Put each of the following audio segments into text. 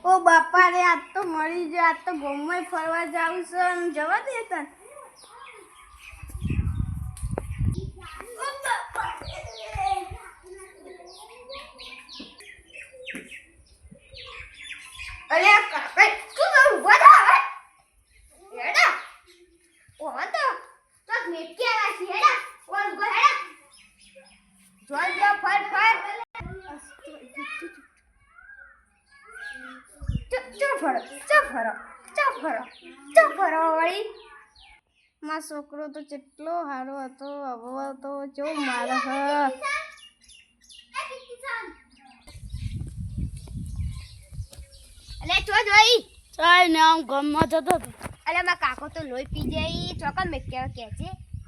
ઓ બાપા રે આજ તો મળી જાય આજ તો ગોમમાં ફરવા જાવું છે અને જવા દે તને અરે કાકા તું ઉભા થા હવે હેડા ઓ તો તો મેટિયા રાશી હેડા ઓર ઉભા હેડા જોલ જો ફર વળી મારો છોકરો તો કેટલો સારો હતો હવે તો જો મારે અલે ચો જોઈ ચાલ ને આમ ગમમાં જતો હતો. અલે મારા કાકો તો લોહી પી જાય ચોકન મેં કે છે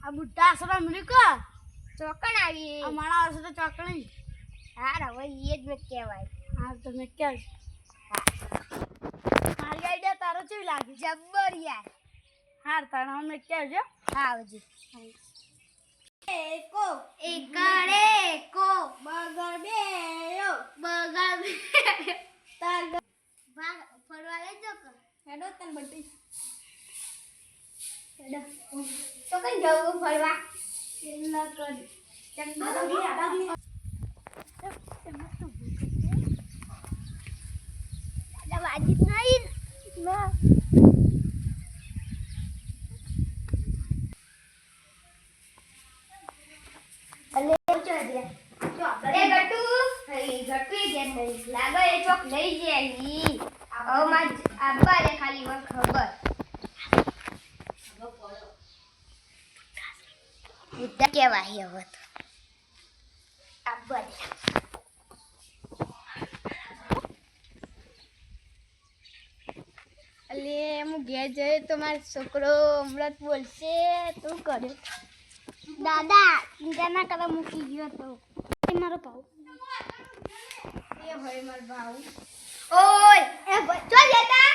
આ બુટ્ટા આસરા મરીકા ચોકન આવી અમારા આવશે તો ચોકણી. હા હવે એ જ મેં કહેવાય. હા તો મેં ક્યાં મારી આઈડિયા તારો કેવી લાગી? જબ્બર યાર. હાર તારા મેં ક્યાં જો હા આવજી એકો એકડે બગર બેયો તાર ભાગ ફરવા લઈ જો કે હેડો તન બટી હેડો તો કઈ જવું ફરવા એલા કરી ચંદા આડા વાજીત નહીં ના અલે ચો દે ચો અરે ગટુ હઈ ગટુ જેમ નહીં લાગે એ ચોક લઈ જેલી હવે માં આબા રે ખાલી મને ખબર ઉડા કેવાય હવે તો આબા અલે હું ઘેર જઈ તો મારો છોકરો હમણાં બોલશે તું કર્યું દાદા ચિંતા ના કરવા મૂકી ગયો તો મારો ભાવ એ હોય મારો ભાવ ઓય એ ચો જતા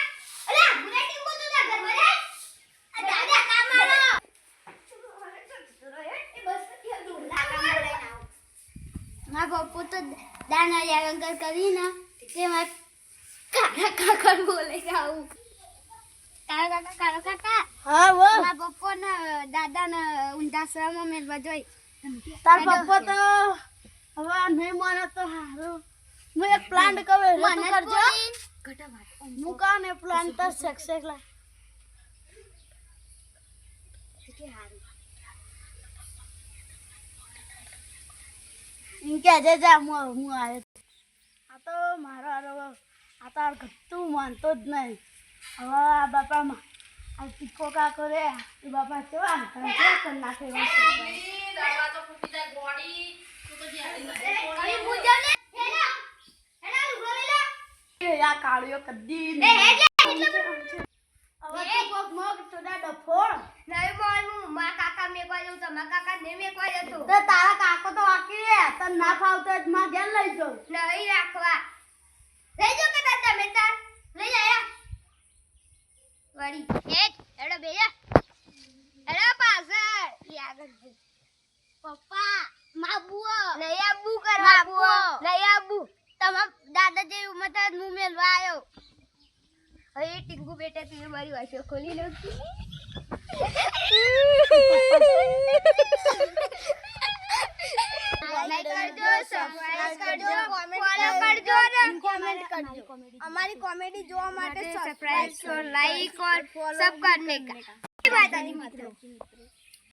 અલે ગુરાટી બોતો ના ઘર માં રે આ દાદા કામ આલો એ બસ કે દૂર લા કામ લઈને આવ મારા પપ્પુ તો દાના જાગર કરીને તે માર કાકા કાકા બોલે જાવ કાકા હા વો મારા પપ્પા ને દાદા ને ઊંધા શરમાં મેલવા જોઈ તાર પપ્પા તો હવે નહીં માને તો હારું હું એક પ્લાન્ટ કવે તું કરજો હું કહું ને પ્લાન્ટ તો સક્સેસ લા ઇનકે જે જા હું આવ્યો આ તો મારો આ તો ઘટતું માનતો જ નહીં હવે આ બાપામાં આ ટીકો કા કરે એ બાપા કેવા કરી નાખે દરવાજો ફૂટી જાય ગોડી તું તો જ્યાં અરે પૂજા ને હેલા હેલા લુગડો લેલા આ કાળિયો કદી એ હેડલે એટલે હવે તો કોક મગ ચોડા ડફોળ નહીં બોલ હું મા કાકા મે કોઈ તો મા કાકા ને મે કોઈ હતો તો તારા કાકો તો વાકી રે તને ના ફાવતો જ માં ઘેર લઈ જાઉં નહીં રાખવા લઈ જો કે દાદા મેતા લઈ આયા વળી એડો બેયા એડો પાછળ ઈ આગળ પપ્પા માબુઓ લઈ આબુ કરવા બુઓ લઈ આબુ તમાર દાદા જે ઉમતા નું મેલવા આયો હવે ટીંગુ બેટા તું મારી વાસો ખોલી લો લાઈક કરજો સબસ્ક્રાઇબ કરજો ફોલો કરજો અને કમેન્ટ કરજો हमारी कॉमेडी જોવા માટે સબસ્ક્રાઇબ और लाइक और सब करने का बाय दादी मित्रों